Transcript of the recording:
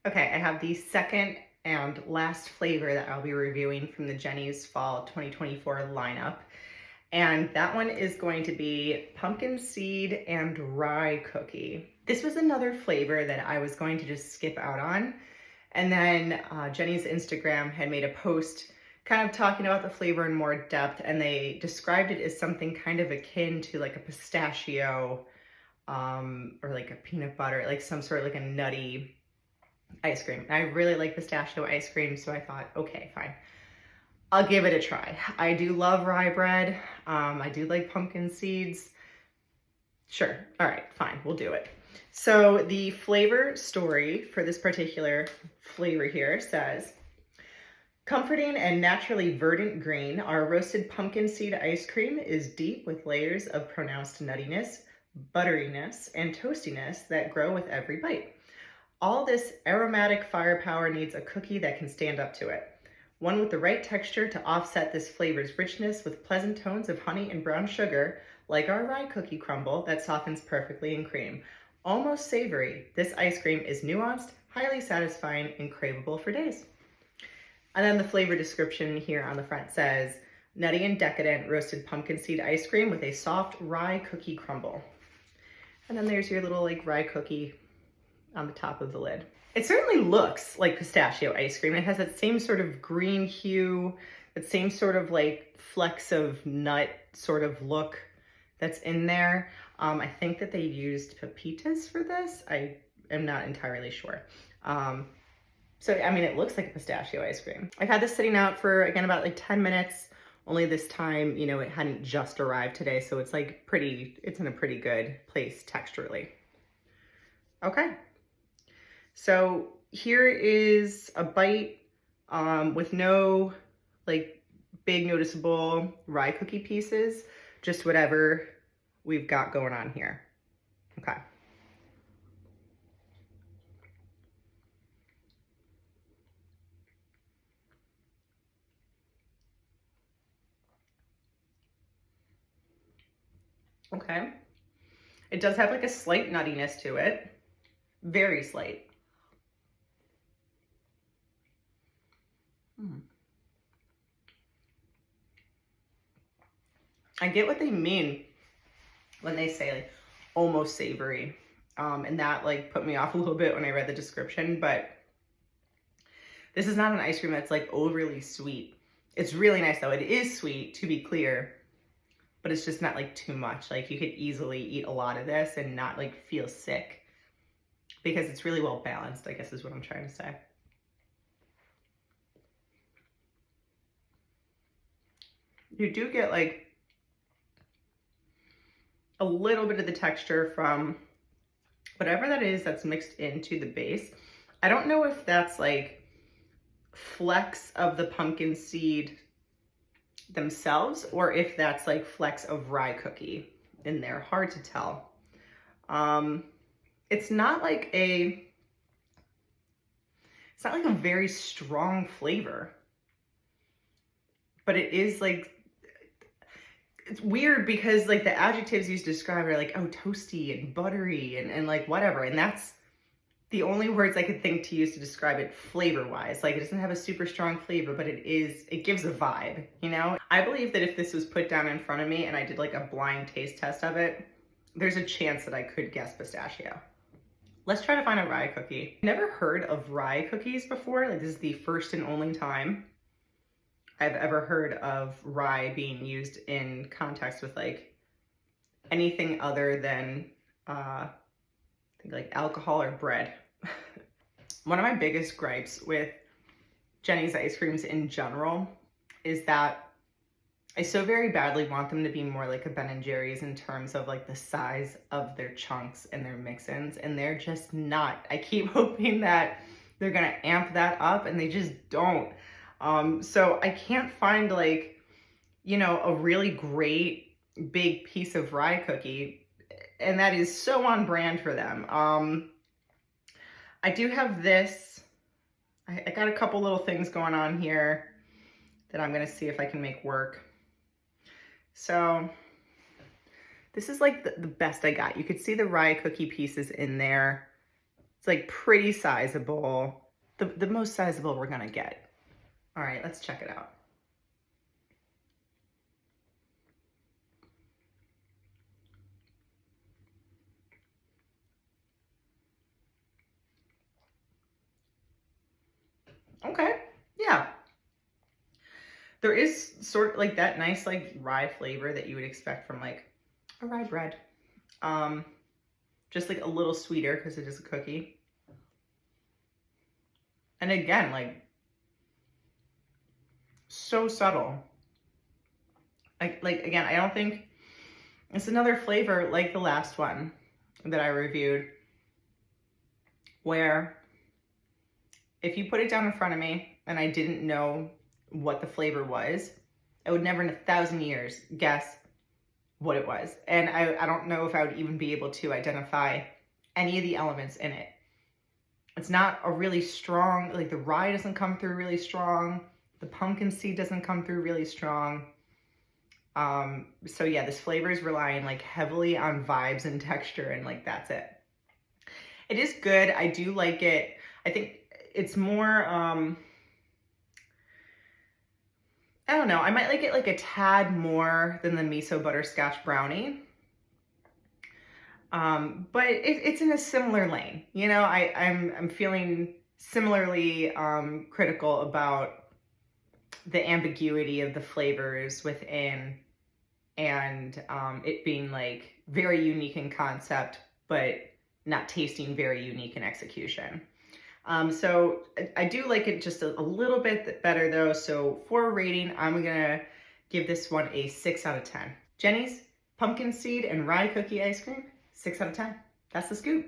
Okay, I have the second and last flavor that I'll be reviewing from the Jeni's Fall 2024 lineup. And that one is going to be pumpkin seed and rye cookie. This was another flavor that I was going to just skip out on. And then Jeni's Instagram had made a post kind of talking about the flavor in more depth, and they described it as something kind of akin to like a pistachio or like a peanut butter, like some sort of like a nutty ice cream. I really like pistachio ice cream, so I thought, okay, fine. I'll give it a try. I do love rye bread. I do like pumpkin seeds. Sure, all right, fine, we'll do it. So the flavor story for this particular flavor here says, comforting and naturally verdant green, our roasted pumpkin seed ice cream is deep with layers of pronounced nuttiness, butteriness, and toastiness that grow with every bite. All this aromatic firepower needs a cookie that can stand up to it. One with the right texture to offset this flavor's richness with pleasant tones of honey and brown sugar, like our rye cookie crumble that softens perfectly in cream. Almost savory, this ice cream is nuanced, highly satisfying, and craveable for days. And then the flavor description here on the front says, nutty and decadent roasted pumpkin seed ice cream with a soft rye cookie crumble. And then there's your little like rye cookie on the top of the lid. It certainly looks like pistachio ice cream. It has that same sort of green hue, that same sort of like flecks of nut sort of look that's in there. I think that they used pepitas for this. I am not entirely sure. So, I mean, it looks like a pistachio ice cream. I've had this sitting out for, again, about like 10 minutes. Only this time, you know, it hadn't just arrived today, so it's like it's in a pretty good place texturally. Okay. So here is a bite with no like big noticeable rye cookie pieces, just whatever we've got going on here. Okay. Okay. It does have like a slight nuttiness to it, very slight. I get what they mean when they say like almost savory. And that like put me off a little bit when I read the description, but this is not an ice cream that's like overly sweet. It's really nice though. It is sweet, to be clear, but it's just not like too much. Like you could easily eat a lot of this and not like feel sick because it's really well balanced, I guess is what I'm trying to say. You do get like a little bit of the texture from whatever that is that's mixed into the base. I don't know if that's like flecks of the pumpkin seed themselves or if that's like flecks of rye cookie in there. Hard to tell. It's not like a very strong flavor, but it is like, it's weird because like the adjectives used to describe it are like, oh, toasty and buttery and like whatever. And that's the only words I could think to use to describe it flavor wise. Like it doesn't have a super strong flavor, but it gives a vibe, you know? I believe that if this was put down in front of me and I did like a blind taste test of it, there's a chance that I could guess pistachio. Let's try to find a rye cookie. Never heard of rye cookies before. Like this is the first and only time I've ever heard of rye being used in context with like anything other than I think like alcohol or bread. One of my biggest gripes with Jeni's ice creams in general is that I so very badly want them to be more like a Ben & Jerry's in terms of like the size of their chunks and their mix-ins, and they're just not. I keep hoping that they're gonna amp that up and they just don't. So I can't find like, you know, a really great big piece of rye cookie, and that is so on brand for them. I do have this. I got a couple little things going on here that I'm gonna see if I can make work. So this is like the best I got. You could see the rye cookie pieces in there. It's like pretty sizable, the most sizable we're gonna get. All right, let's check it out. Okay, yeah. There is sort of like that nice like rye flavor that you would expect from like a rye bread. Just like a little sweeter because it is a cookie. And again, like so subtle. Like again, I don't think it's another flavor like the last one that I reviewed, where if you put it down in front of me and I didn't know what the flavor was, I would never in 1,000 years guess what it was. And I don't know if I would even be able to identify any of the elements in it. It's not a really strong, like the rye doesn't come through really strong. The pumpkin seed doesn't come through really strong. So yeah, this flavor is relying like heavily on vibes and texture, and like that's it. It is good. I do like it. I think it's more, I don't know. I might like it like a tad more than the miso butterscotch brownie. But it's in a similar lane. You know, I'm feeling similarly critical about the ambiguity of the flavors within, and it being like very unique in concept, but not tasting very unique in execution. So I do like it just a little bit better though. So for a rating, I'm gonna give this one a 6 out of 10. Jeni's pumpkin seed and rye cookie ice cream, 6 out of 10. That's the scoop.